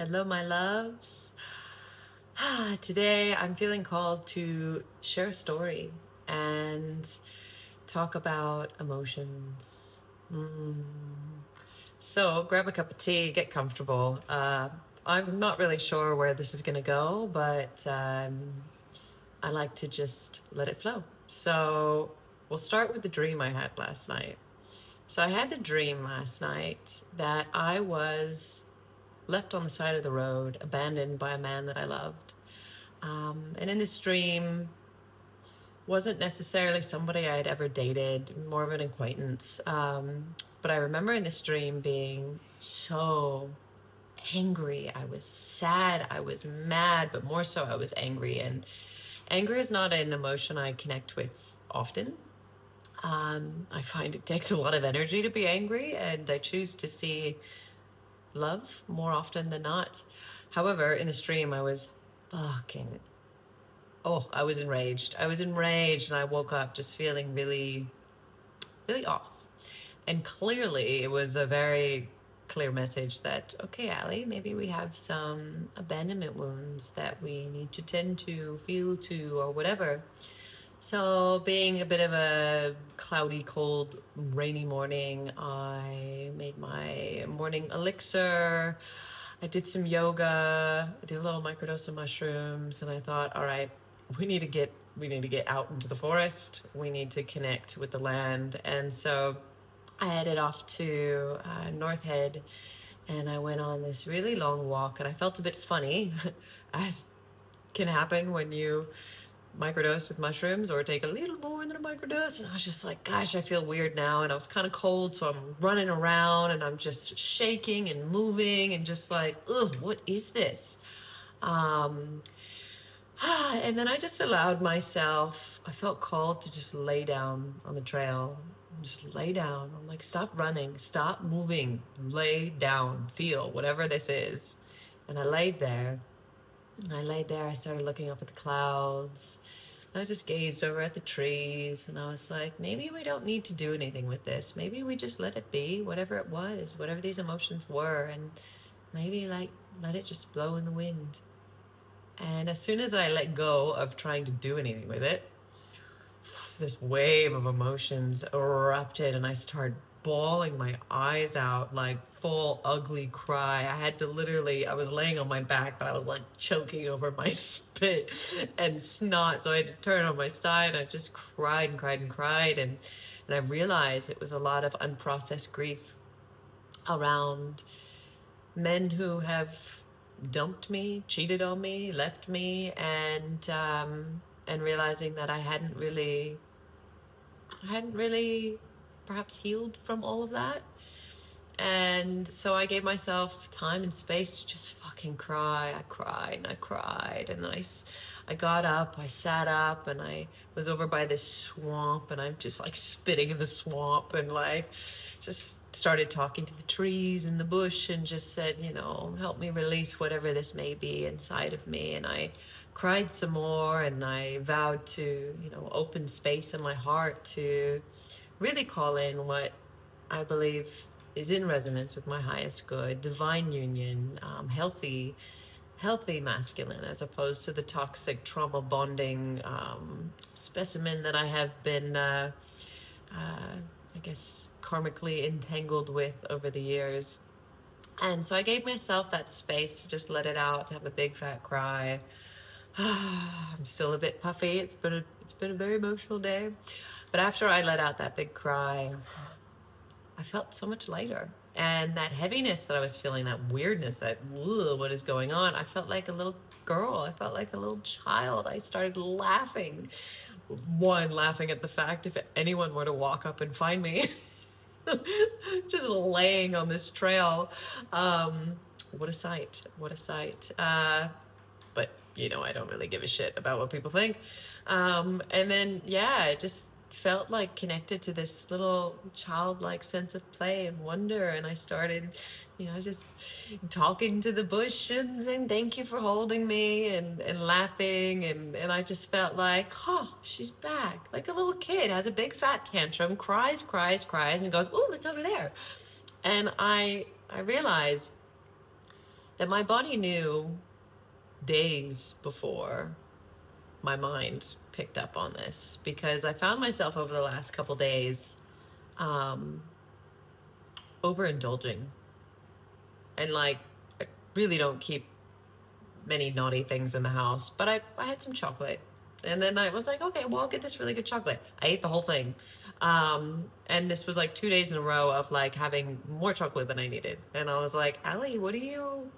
Hello, my loves. Today I'm feeling called to share a story and talk about emotions. Mm. So grab a cup of tea, get comfortable. I'm not really sure where this is going to go, but I like to just let it flow. So we'll start with the dream I had last night. So I had a dream last night that I was left on the side of the road, abandoned by a man that I loved. And in this dream, wasn't necessarily somebody I had ever dated, more of an acquaintance. But I remember in this dream being so angry. I was sad, I was mad, but more so I was angry. And anger is not an emotion I connect with often. I find it takes a lot of energy to be angry, and I choose to see love more often than not. However, in the stream, I was fucking, I was enraged. I was enraged, and I woke up just feeling really, really off. And clearly, it was a very clear message that, okay, Allie, maybe we have some abandonment wounds that we need to tend to, feel to, or whatever. So, being a bit of a cloudy, cold, rainy morning, I made my morning elixir. I did some yoga. I did a little microdose of mushrooms, and I thought, all right, we need to get out into the forest. We need to connect with the land, and so I headed off to North Head, and I went on this really long walk, and I felt a bit funny, as can happen when you microdose with mushrooms or take a little more than a microdose. And I was just like, gosh, I feel weird now. And I was kind of cold, so I'm running around and I'm just shaking and moving and just like, ugh, what is this? Um, and then I just allowed myself, I felt called to just lay down on the trail. Just lay down. I'm like, stop running, stop moving, lay down, feel whatever this is. And I laid there. I started looking up at the clouds. I just gazed over at the trees, and I was like, maybe we don't need to do anything with this. Maybe we just let it be, whatever it was, whatever these emotions were, and maybe like let it just blow in the wind. And as soon as I let go of trying to do anything with it, this wave of emotions erupted, and I started bawling my eyes out, like full ugly cry. I had to literally, I was laying on my back, but I was like choking over my spit and snot, so I had to turn on my side. I just cried and cried and cried, and I realized it was a lot of unprocessed grief around men who have dumped me, cheated on me, left me, and realizing that I hadn't really perhaps healed from all of that. And so I gave myself time and space to just fucking cry. I cried and I cried, and then I got up, I sat up, and I was over by this swamp, and I'm just like spitting in the swamp, and like just started talking to the trees and the bush, and just said, help me release whatever this may be inside of me. And I cried some more, and I vowed to, open space in my heart to really call in what I believe is in resonance with my highest good, divine union, healthy masculine, as opposed to the toxic trauma bonding specimen that I have been, I guess, karmically entangled with over the years. And so I gave myself that space to just let it out, to have a big fat cry. I'm still a bit puffy. It's been a very emotional day. But after I let out that big cry, I felt so much lighter. And that heaviness that I was feeling, that weirdness, that what is going on, I felt like a little girl. I felt like a little child. I started laughing. Laughing at the fact if anyone were to walk up and find me just laying on this trail. What a sight. What a sight. But I don't really give a shit about what people think. And then, it just felt like connected to this little childlike sense of play and wonder. And I started, just talking to the bush and saying, thank you for holding me, and laughing. And I just felt like, she's back. Like a little kid has a big fat tantrum, cries, and goes, oh, it's over there. And I realized that my body knew days before my mind picked up on this, because I found myself over the last couple days um, overindulging. And like, I really don't keep many naughty things in the house, but I had some chocolate. And then I was like, okay, well, I'll get this really good chocolate. I ate the whole thing. And this was like 2 days in a row of like having more chocolate than I needed. And I was like, Allie, what are you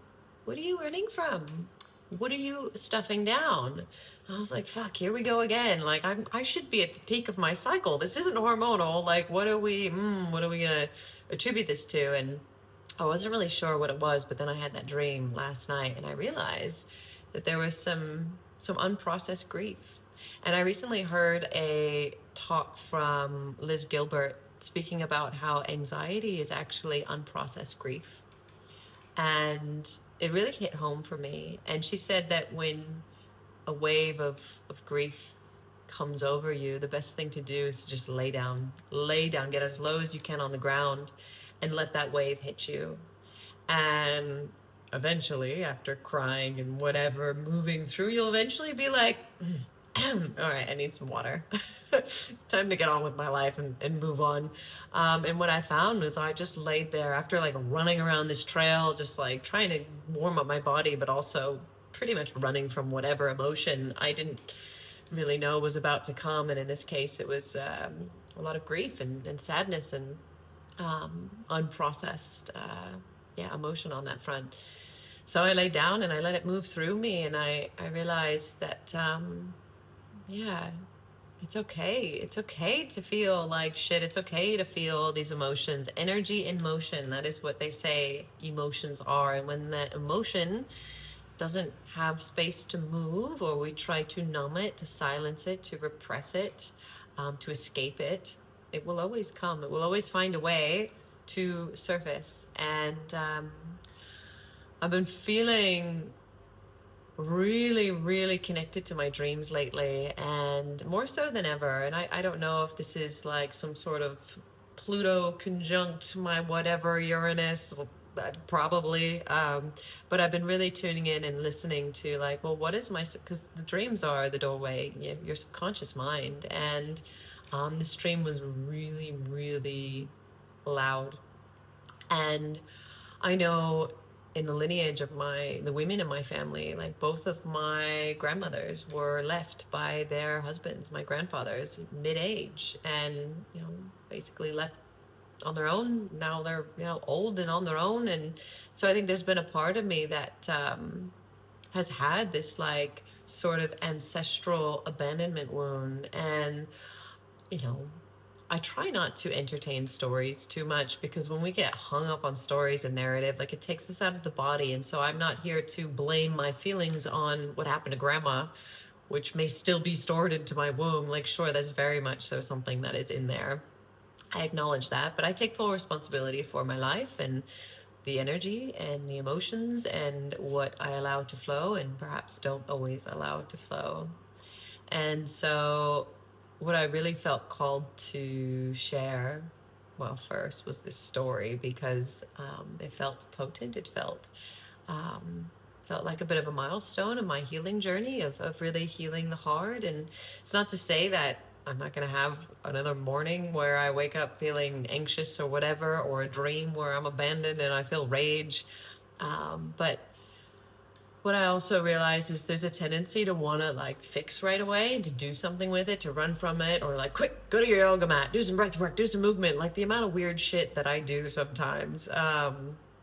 running from? What are you stuffing down? And I was like, fuck, here we go again. Like, I should be at the peak of my cycle. This isn't hormonal. Like, what are we gonna attribute this to? And I wasn't really sure what it was, but then I had that dream last night, and I realized that there was some unprocessed grief. And I recently heard a talk from Liz Gilbert speaking about how anxiety is actually unprocessed grief. And it really hit home for me. And she said that when a wave of grief comes over you, the best thing to do is to just lay down, get as low as you can on the ground, and let that wave hit you. And eventually, after crying and whatever, moving through, you'll eventually be like, all right, I need some water. Time to get on with my life and move on. And what I found was I just laid there after like running around this trail, just like trying to warm up my body, but also pretty much running from whatever emotion I didn't really know was about to come. And in this case, it was a lot of grief and sadness and unprocessed emotion on that front. So I lay down and I let it move through me, and I realized that it's okay. It's okay to feel like shit. It's okay to feel these emotions. Energy in motion, that is what they say emotions are. And when that emotion doesn't have space to move, or we try to numb it, to silence it, to repress it, to escape it, it will always come. It will always find a way to surface. And I've been feeling really, really connected to my dreams lately, and more so than ever. And I don't know if this is like some sort of Pluto conjunct my whatever Uranus, probably. But I've been really tuning in and listening to like, well, what is my, because the dreams are the doorway, your subconscious mind. And this dream was really, really loud. And I know in the lineage of the women in my family, like both of my grandmothers were left by their husbands, my grandfathers, mid-age, and, basically left on their own. Now they're, old and on their own. And so I think there's been a part of me that has had this like sort of ancestral abandonment wound. And, I try not to entertain stories too much, because when we get hung up on stories and narrative, like it takes us out of the body. And so I'm not here to blame my feelings on what happened to grandma, which may still be stored into my womb. Like, sure, that's very much so something that is in there. I acknowledge that, but I take full responsibility for my life and the energy and the emotions and what I allow to flow and perhaps don't always allow to flow. And so what I really felt called to share, well, first was this story, because it felt potent. It felt like a bit of a milestone in my healing journey of really healing the heart. And it's not to say that I'm not going to have another morning where I wake up feeling anxious or whatever, or a dream where I'm abandoned and I feel rage. But what I also realized is there's a tendency to want to like fix right away and to do something with it, to run from it, or like, quick, go to your yoga mat, do some breath work, do some movement. Like the amount of weird shit that I do sometimes.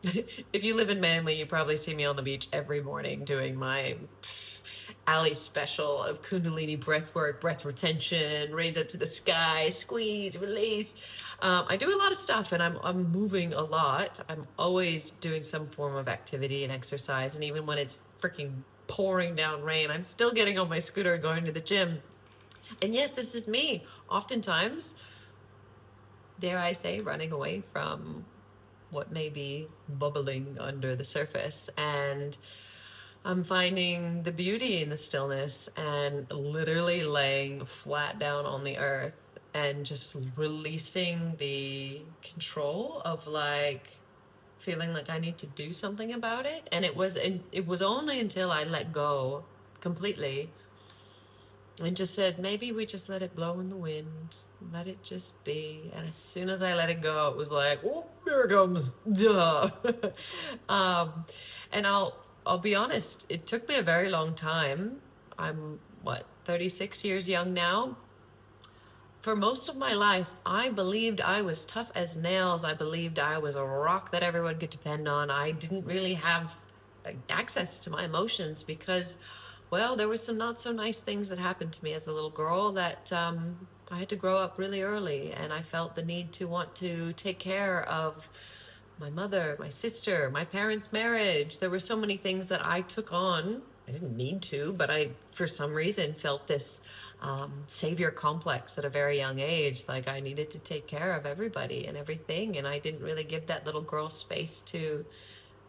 If you live in Manly, you probably see me on the beach every morning doing my Allie special of Kundalini breath work, breath retention, raise up to the sky, squeeze, release. I do a lot of stuff, and I'm moving a lot. I'm always doing some form of activity and exercise, and even when it's freaking pouring down rain, I'm still getting on my scooter and going to the gym. And yes, this is me. Oftentimes, dare I say, running away from what may be bubbling under the surface. And I'm finding the beauty in the stillness and literally laying flat down on the earth and just releasing the control of like feeling like I need to do something about it. And it was only until I let go completely and just said, maybe we just let it blow in the wind, let it just be. And as soon as I let it go, it was like, oh, here it comes. Duh. And I'll be honest, it took me a very long time. I'm 36 years young now. For most of my life, I believed I was tough as nails. I believed I was a rock that everyone could depend on. I didn't really have access to my emotions because, well, there was some not so nice things that happened to me as a little girl that I had to grow up really early, and I felt the need to want to take care of my mother, my sister, my parents' marriage. There were so many things that I took on. I didn't need to, but I, for some reason, felt this savior complex at a very young age. Like I needed to take care of everybody and everything. And I didn't really give that little girl space to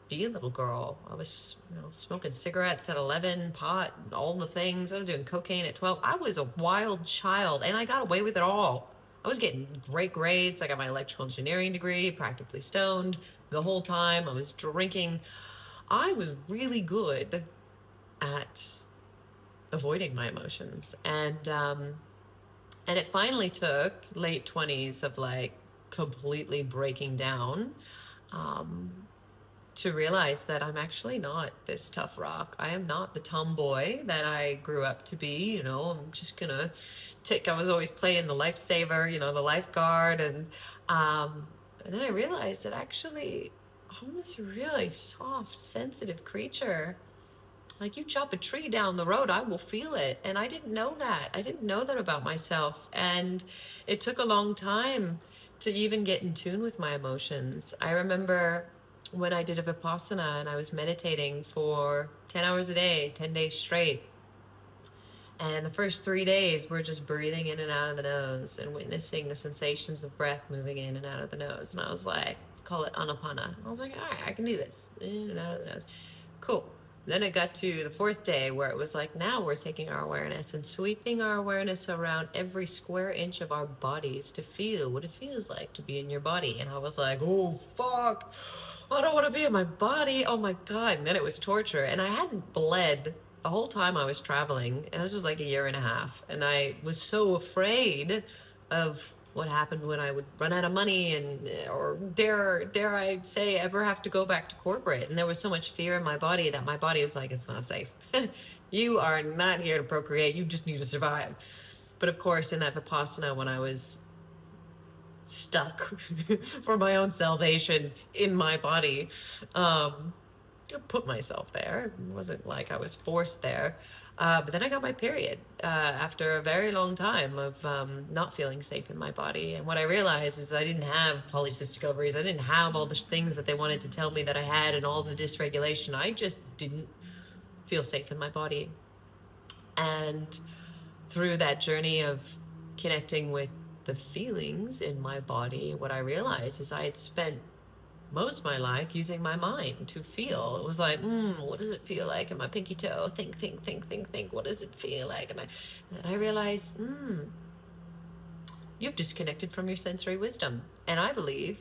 be a little girl. I was, smoking cigarettes at 11, pot, all the things. I was doing cocaine at 12. I was a wild child, and I got away with it all. I was getting great grades. I got my electrical engineering degree, practically stoned the whole time. I was drinking. I was really good at avoiding my emotions. And it finally took late 20s of like completely breaking down to realize that I'm actually not this tough rock. I am not the tomboy that I grew up to be. I'm just gonna I was always playing the lifesaver, the lifeguard. And then I realized that actually I'm this really soft, sensitive creature. Like you chop a tree down the road, I will feel it. And I didn't know that. I didn't know that about myself. And it took a long time to even get in tune with my emotions. I remember when I did a Vipassana and I was meditating for 10 hours a day, 10 days straight. And the first 3 days, we're just breathing in and out of the nose and witnessing the sensations of breath moving in and out of the nose. And I was like, call it anapana. I was like, all right, I can do this. In and out of the nose. Cool. Then it got to the 4th day where it was like, now we're taking our awareness and sweeping our awareness around every square inch of our bodies to feel what it feels like to be in your body. And I was like, oh, fuck. I don't want to be in my body. Oh my God. And then it was torture. And I hadn't bled the whole time I was traveling. And this was like a year and a half. And I was so afraid of what happened when I would run out of money or dare I say ever have to go back to corporate. And there was so much fear in my body that my body was like, it's not safe. You are not here to procreate. You just need to survive. But of course, in that Vipassana, when I was stuck for my own salvation in my body, I put myself there. It wasn't like I was forced there. But then I got my period after a very long time of not feeling safe in my body. And what I realized is I didn't have polycystic ovaries. I didn't have all the things that they wanted to tell me that I had and all the dysregulation. I just didn't feel safe in my body. And through that journey of connecting with the feelings in my body, what I realized is I had spent most of my life using my mind to feel. It was like, what does it feel like in my pinky toe? Think. What does it feel like? And then I realized, you've disconnected from your sensory wisdom. And I believe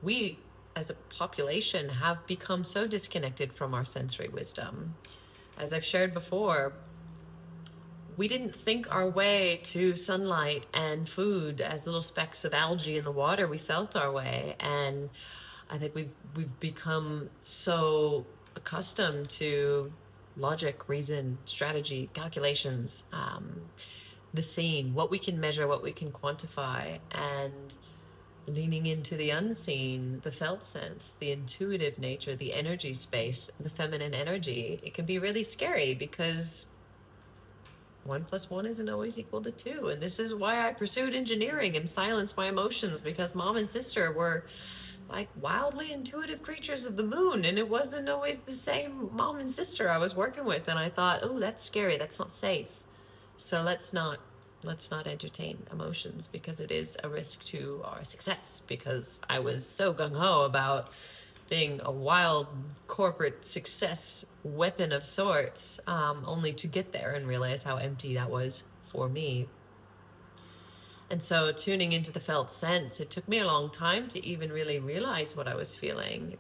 we, as a population, have become so disconnected from our sensory wisdom. As I've shared before, we didn't think our way to sunlight and food as little specks of algae in the water. We felt our way. And I think we've become so accustomed to logic, reason, strategy, calculations, the seen, what we can measure, what we can quantify, and leaning into the unseen, the felt sense, the intuitive nature, the energy space, the feminine energy. It can be really scary because 1 + 1 isn't always equal to 2. And this is why I pursued engineering and silenced my emotions, because mom and sister were like wildly intuitive creatures of the moon. And it wasn't always the same mom and sister I was working with. And I thought, oh, that's scary. That's not safe. So let's not entertain emotions, because it is a risk to our success. Because I was so gung-ho about being a wild corporate success weapon of sorts, only to get there and realize how empty that was for me. And so tuning into the felt sense, it took me a long time to even really realize what I was feeling.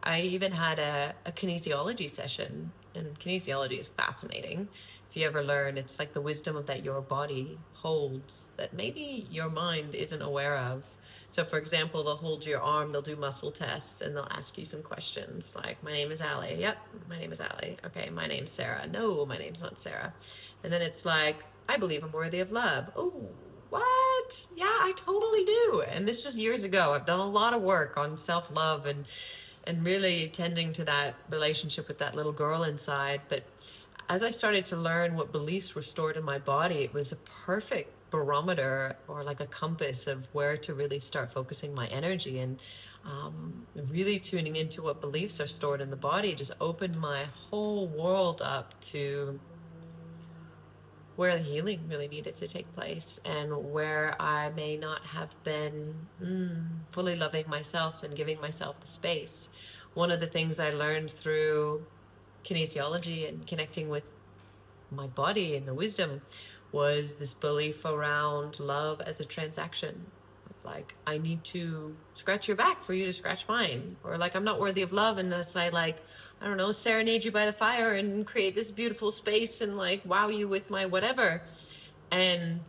I even had a kinesiology session, and kinesiology is fascinating. If you ever learn, it's like the wisdom of that your body holds that maybe your mind isn't aware of. So for example, they'll hold your arm, they'll do muscle tests, and they'll ask you some questions like, my name is Allie. Yep, my name is Allie. Okay, my name's Sarah. No, my name's not Sarah. And then it's like, I believe I'm worthy of love. Oh, what? Yeah, I totally do. And this was years ago. I've done a lot of work on self-love and really tending to that relationship with that little girl inside. But as I started to learn what beliefs were stored in my body, it was a perfect barometer, or like a compass of where to really start focusing my energy. And really tuning into what beliefs are stored in the body just opened my whole world up to where the healing really needed to take place, and where I may not have been fully loving myself and giving myself the space. One of the things I learned through kinesiology and connecting with my body and the wisdom was this belief around love as a transaction. It's like, I need to scratch your back for you to scratch mine. Or like, I'm not worthy of love unless I, like, I don't know, serenade you by the fire and create this beautiful space and like wow you with my whatever. And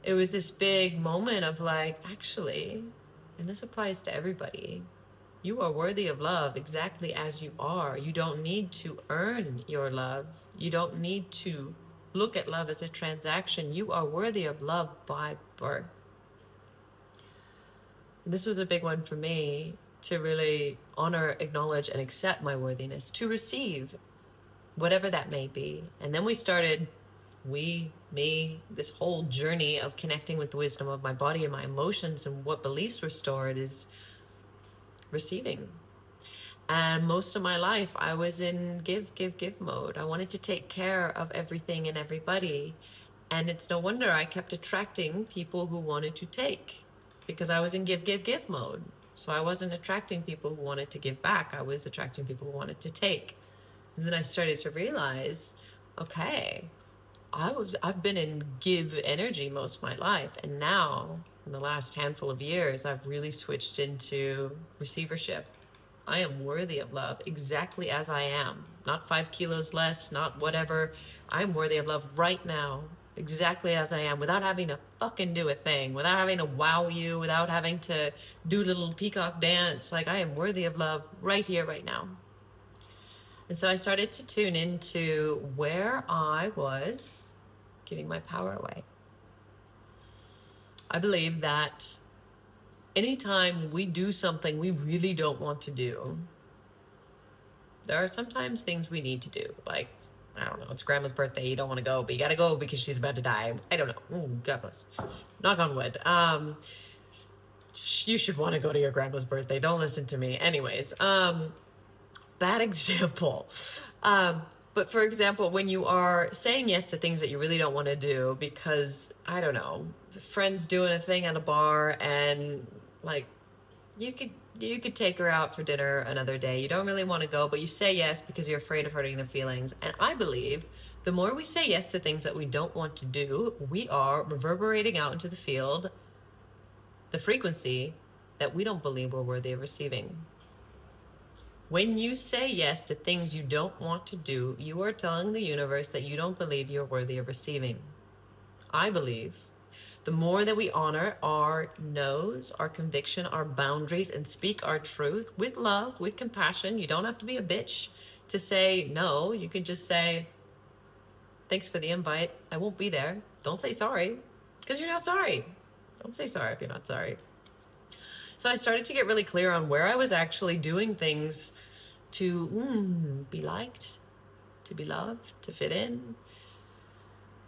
it was this big moment of like, actually, and this applies to everybody, you are worthy of love exactly as you are. You don't need to earn your love. You don't need to look at love as a transaction. You are worthy of love by birth. And this was a big one for me, to really honor, acknowledge, and accept my worthiness, to receive whatever that may be. And then we started, this whole journey of connecting with the wisdom of my body and my emotions and what beliefs were stored is receiving. And most of my life I was in give mode. I wanted to take care of everything and everybody. And it's no wonder I kept attracting people who wanted to take, because I was in give mode. So I wasn't attracting people who wanted to give back. I was attracting people who wanted to take. And then I started to realize, okay, I've been in give energy most of my life. And now in the last handful of years, I've really switched into receivership. I am worthy of love exactly as I am. Not 5 kilos less, not whatever. I'm worthy of love right now, exactly as I am, without having to fucking do a thing, without having to wow you, without having to do a little peacock dance. Like, I am worthy of love right here, right now. And so I started to tune into where I was giving my power away. I believe that anytime we do something we really don't want to do, there are sometimes things we need to do. Like, I don't know, it's grandma's birthday, you don't want to go, but you gotta go because she's about to die. I don't know. Ooh, God bless. Knock on wood. You should want to go to your grandma's birthday. Don't listen to me. Anyways, bad example. But for example, when you are saying yes to things that you really don't want to do because, I don't know, friends doing a thing at a bar, and like, you could take her out for dinner another day. You don't really want to go, but you say yes because you're afraid of hurting their feelings. And I believe the more we say yes to things that we don't want to do, we are reverberating out into the field the frequency that we don't believe we're worthy of receiving. When you say yes to things you don't want to do, you are telling the universe that you don't believe you're worthy of receiving. I believe the more that we honor our no's, our conviction, our boundaries, and speak our truth with love, with compassion. You don't have to be a bitch to say no. You can just say, thanks for the invite, I won't be there. Don't say sorry, because you're not sorry. Don't say sorry if you're not sorry. So I started to get really clear on where I was actually doing things to be liked, to be loved, to fit in.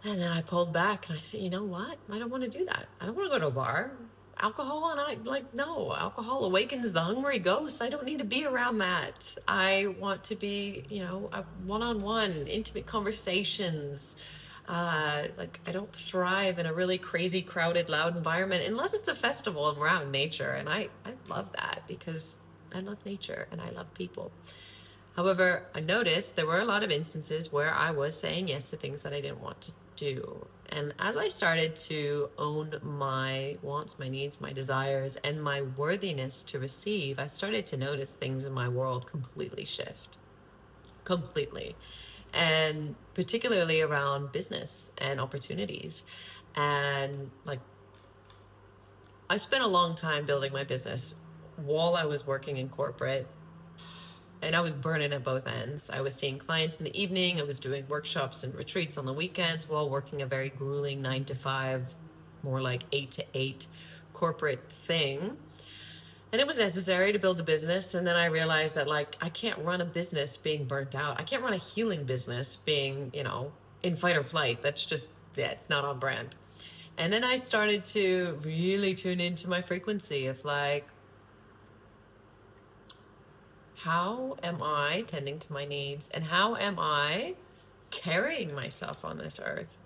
And then I pulled back and I said, you know what? I don't want to do that. I don't want to go to a bar. Alcohol, and no, alcohol awakens the hungry ghost. I don't need to be around that. I want to be, a one-on-one, intimate conversations. I don't thrive in a really crazy, crowded, loud environment unless it's a festival and we're out in nature. And I love that because I love nature and I love people. However, I noticed there were a lot of instances where I was saying yes to things that I didn't want to do. And as I started to own my wants, my needs, my desires, and my worthiness to receive, I started to notice things in my world completely shift. Completely. And particularly around business and opportunities. And like, I spent a long time building my business while I was working in corporate, and I was burning at both ends. I was seeing clients in the evening. I was doing workshops and retreats on the weekends while working a very grueling 9 to 5, more like 8 to 8 corporate thing. And it was necessary to build a business. And then I realized that, like, I can't run a business being burnt out. I can't run a healing business being, in fight or flight. That's just, yeah, it's not on brand. And then I started to really tune into my frequency of like, how am I tending to my needs? And how am I carrying myself on this earth?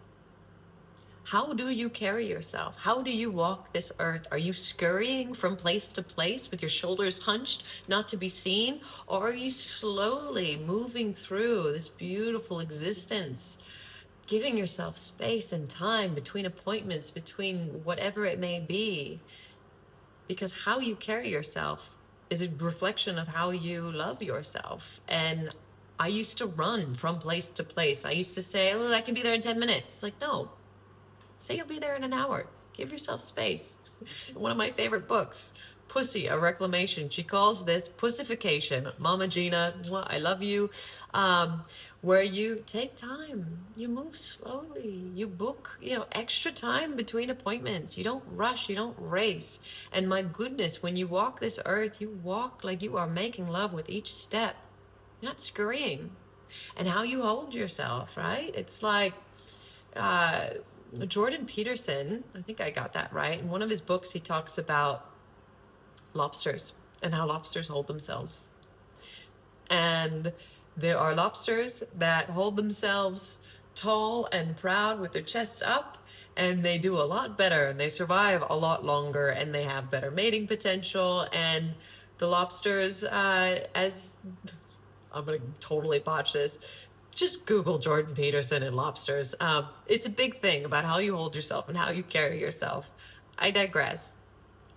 How do you carry yourself? How do you walk this earth? Are you scurrying from place to place with your shoulders hunched, not to be seen? Or are you slowly moving through this beautiful existence, giving yourself space and time between appointments, between whatever it may be? Because how you carry yourself is a reflection of how you love yourself. And I used to run from place to place. I used to say, oh, I can be there in 10 minutes. It's like, no, say you'll be there in an hour. Give yourself space. One of my favorite books, Pussy, A Reclamation. She calls this pussification. Mama Gina, I love you. Where you take time, you move slowly, you book, extra time between appointments. You don't rush, you don't race. And my goodness, when you walk this earth, you walk like you are making love with each step, you're not scurrying. And how you hold yourself, right? It's like, Jordan Peterson, I think I got that right. In one of his books, he talks about lobsters and how lobsters hold themselves. And there are lobsters that hold themselves tall and proud with their chests up, and they do a lot better, and they survive a lot longer, and they have better mating potential. And the lobsters, as I'm going to totally botch this, just Google Jordan Peterson and lobsters. It's a big thing about how you hold yourself and how you carry yourself. I digress.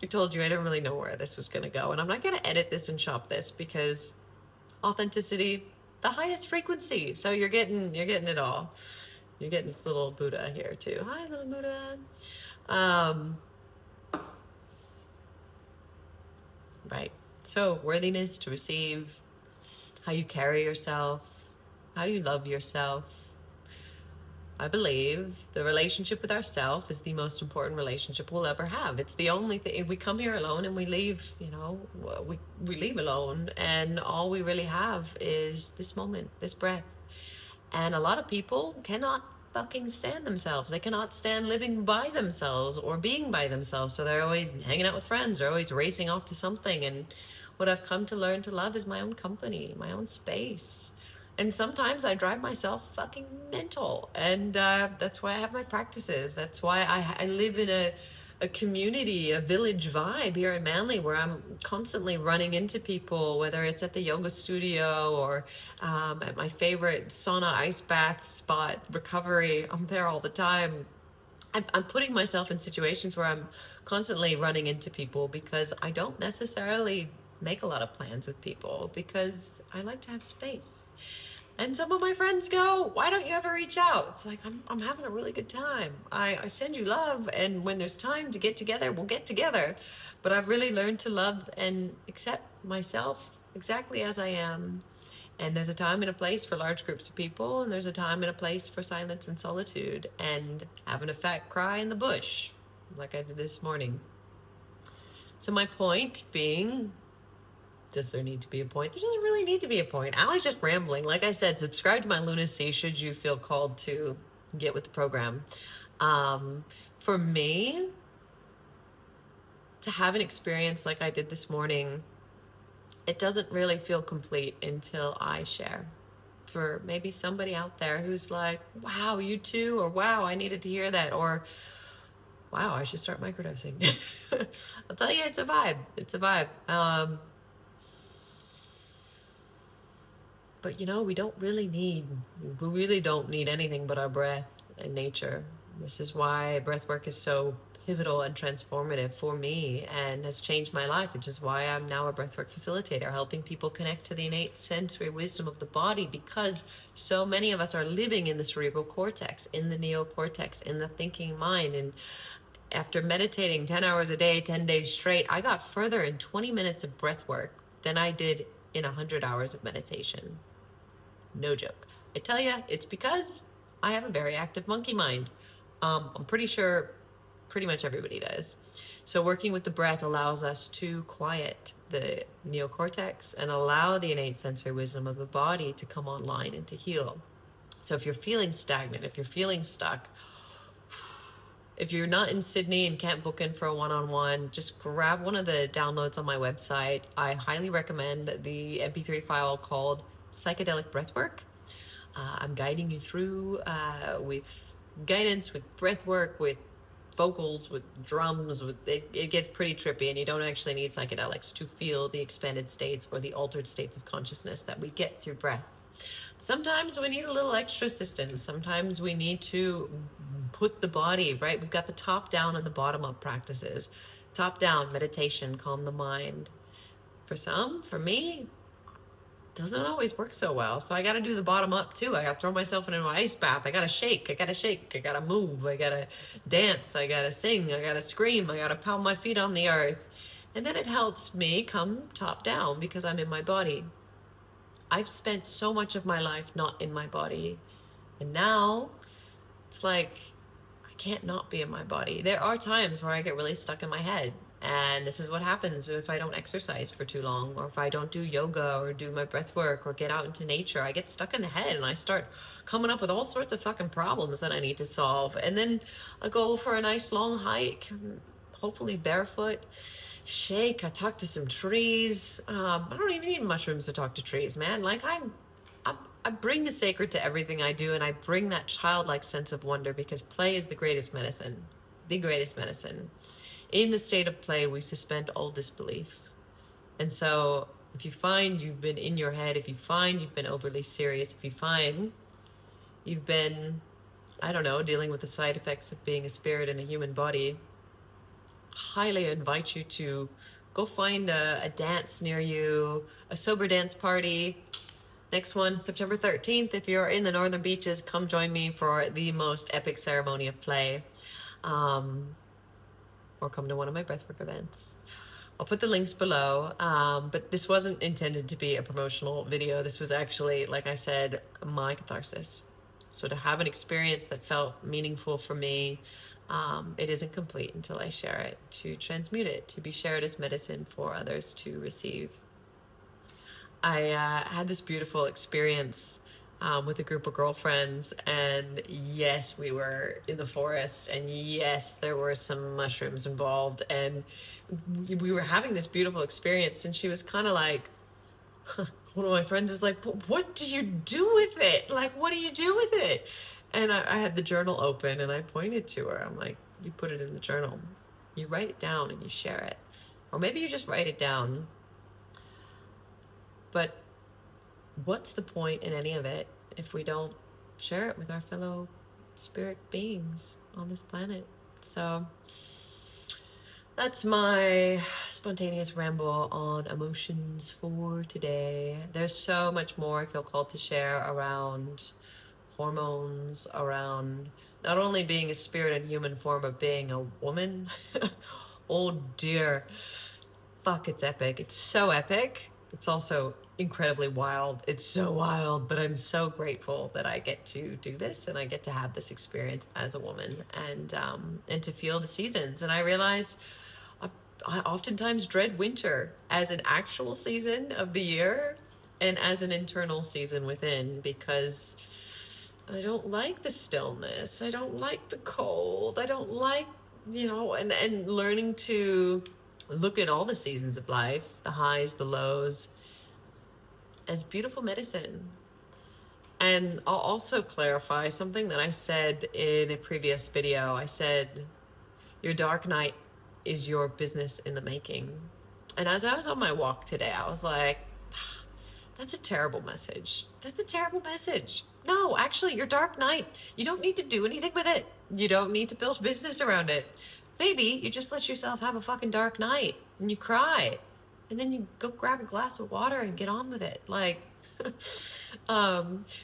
I told you I didn't really know where this was going to go, and I'm not going to edit this and chop this because authenticity, the highest frequency. So you're getting it all. You're getting this little Buddha here too. Hi, little Buddha. Right. So worthiness to receive, how you carry yourself, how you love yourself. I believe the relationship with ourselves is the most important relationship we'll ever have. It's the only thing. We come here alone and we leave, we leave alone, and all we really have is this moment, this breath. And a lot of people cannot fucking stand themselves. They cannot stand living by themselves or being by themselves. So they're always hanging out with friends. They're always racing off to something. And what I've come to learn to love is my own company, my own space. And sometimes I drive myself fucking mental. And that's why I have my practices. That's why I live in a community, a village vibe here in Manly, where I'm constantly running into people, whether it's at the yoga studio or at my favorite sauna ice bath spot, recovery. I'm there all the time. I'm putting myself in situations where I'm constantly running into people because I don't necessarily make a lot of plans with people because I like to have space. And some of my friends go, why don't you ever reach out? It's like, I'm having a really good time. I send you love, and when there's time to get together, we'll get together. But I've really learned to love and accept myself exactly as I am. And there's a time and a place for large groups of people, and there's a time and a place for silence and solitude, and having a fat cry in the bush, like I did this morning. So my point being, does there need to be a point? There doesn't really need to be a point. I was just rambling. Like I said, subscribe to my lunacy should you feel called to get with the program. For me, to have an experience like I did this morning, it doesn't really feel complete until I share. For maybe somebody out there who's like, wow, you too, or wow, I needed to hear that, or wow, I should start microdosing. I'll tell you, it's a vibe. It's a vibe. But we really don't need anything but our breath. in nature. This is why breathwork is so pivotal and transformative for me and has changed my life, which is why I'm now a breathwork facilitator, helping people connect to the innate sensory wisdom of the body, because so many of us are living in the cerebral cortex, in the neocortex, in the thinking mind. And after meditating 10 hours a day, 10 days straight, I got further in 20 minutes of breath work than I did in 100 hours of meditation. No joke. I tell you, it's because I have a very active monkey mind. I'm pretty sure pretty much everybody does. So working with the breath allows us to quiet the neocortex and allow the innate sensory wisdom of the body to come online and to heal. So if you're feeling stagnant, if you're feeling stuck, if you're not in Sydney and can't book in for a one-on-one, just grab one of the downloads on my website. I highly recommend the MP3 file called Psychedelic Breathwork. I'm guiding you through with guidance, with breathwork, with vocals, with drums. It gets pretty trippy, and you don't actually need psychedelics to feel the expanded states or the altered states of consciousness that we get through breath. Sometimes we need a little extra assistance. Sometimes we need to put the body, right? We've got the top down and the bottom up practices. Top down, meditation, calm the mind. For some, for me, doesn't always work so well. So I got to do the bottom up too. I got to throw myself into an ice bath. I got to shake. I got to move. I got to dance. I got to sing. I got to scream. I got to pound my feet on the earth. And then it helps me come top down because I'm in my body. I've spent so much of my life not in my body. And now it's like I can't not be in my body. There are times where I get really stuck in my head. And this is what happens if I don't exercise for too long, or if I don't do yoga or do my breath work or get out into nature. I get stuck in the head and I start coming up with all sorts of fucking problems that I need to solve. And then I go for a nice long hike, hopefully barefoot, shake. I talk to some trees. I don't even need mushrooms to talk to trees, man. Like I bring the sacred to everything I do, and I bring that childlike sense of wonder, because play is the greatest medicine. The greatest medicine. In the state of play, we suspend all disbelief. And so if you find you've been in your head, if you find you've been overly serious, if you find you've been, I don't know, dealing with the side effects of being a spirit in a human body, highly invite you to go find a dance near you, a sober dance party. Next one, September 13th. If you're in the Northern Beaches, come join me for the most epic ceremony of play. Or come to one of my breathwork events. I'll put the links below, but this wasn't intended to be a promotional video. This was actually, like I said, my catharsis. So to have an experience that felt meaningful for me, it isn't complete until I share it, to transmute it, to be shared as medicine for others to receive. I had this beautiful experience with a group of girlfriends, and yes, we were in the forest, and yes, there were some mushrooms involved, and we were having this beautiful experience. And she was kind of like, one of my friends is like, but what do you do with it? Like, what do you do with it? And I had the journal open, and I pointed to her. I'm like, you put it in the journal, you write it down, and you share it. Or maybe you just write it down. But what's the point in any of it if we don't share it with our fellow spirit beings on this planet? So that's my spontaneous ramble on emotions for today. There's so much more I feel called to share around hormones, around not only being a spirit in human form, but being a woman. Oh dear. Fuck, it's epic. It's so epic. It's also incredibly wild. It's so wild, but I'm so grateful that I get to do this, and I get to have this experience as a woman, and to feel the seasons. And I realize I oftentimes dread winter as an actual season of the year and as an internal season within, because I don't like the stillness. I don't like the cold. I don't like, and learning to look at all the seasons of life, the highs, the lows, as beautiful medicine. And I'll also clarify something that I said in a previous video. I said, your dark night is your business in the making. And as I was on my walk today, I was like, that's a terrible message. That's a terrible message. No, actually, your dark night, you don't need to do anything with it. You don't need to build business around it. Maybe you just let yourself have a fucking dark night and you cry. And then you go grab a glass of water and get on with it. Like,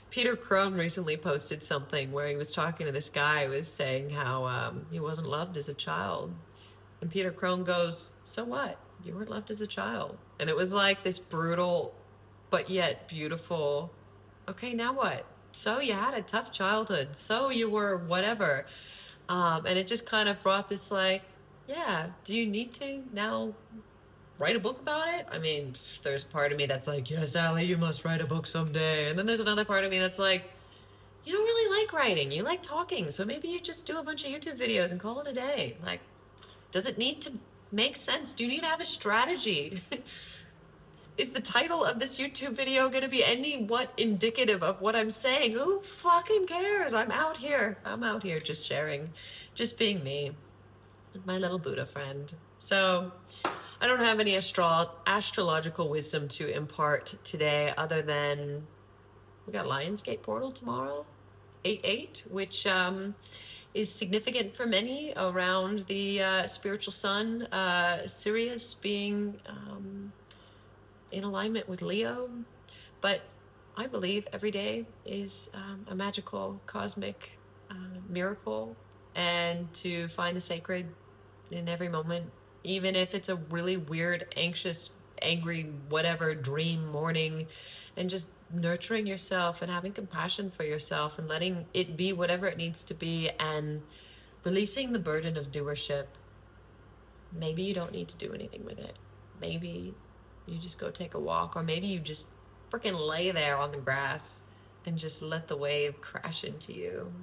Peter Crone recently posted something where he was talking to this guy who was saying how he wasn't loved as a child. And Peter Crone goes, "So what? You weren't loved as a child." And it was like this brutal, but yet beautiful, okay, now what? So you had a tough childhood. So you were whatever. And it just kind of brought this like, yeah, do you need to now write a book about it? I mean, there's part of me that's like, yes, Allie, you must write a book someday. And then there's another part of me that's like, you don't really like writing. You like talking. So maybe you just do a bunch of YouTube videos and call it a day. Like, does it need to make sense? Do you need to have a strategy? Is the title of this YouTube video going to be any what indicative of what I'm saying? Who fucking cares? I'm out here. I'm out here just sharing, just being me, my little Buddha friend. So I don't have any astrological wisdom to impart today other than we got Lionsgate Portal tomorrow, 8/8, which is significant for many around the spiritual sun, Sirius being in alignment with Leo. But I believe every day is a magical, cosmic miracle, and to find the sacred in every moment, even if it's a really weird, anxious, angry, whatever dream morning, and just nurturing yourself and having compassion for yourself and letting it be whatever it needs to be and releasing the burden of doership. Maybe you don't need to do anything with it. Maybe you just go take a walk, or maybe you just freaking lay there on the grass and just let the wave crash into you.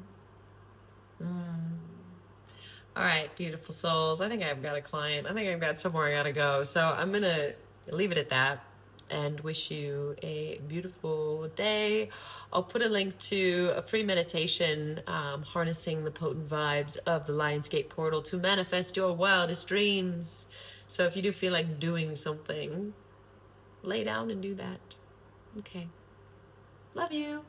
All right, beautiful souls. I think I've got a client. I think I've got somewhere I gotta go. So I'm gonna leave it at that and wish you a beautiful day. I'll put a link to a free meditation harnessing the potent vibes of the Lionsgate portal to manifest your wildest dreams. So if you do feel like doing something, lay down and do that. Okay. Love you.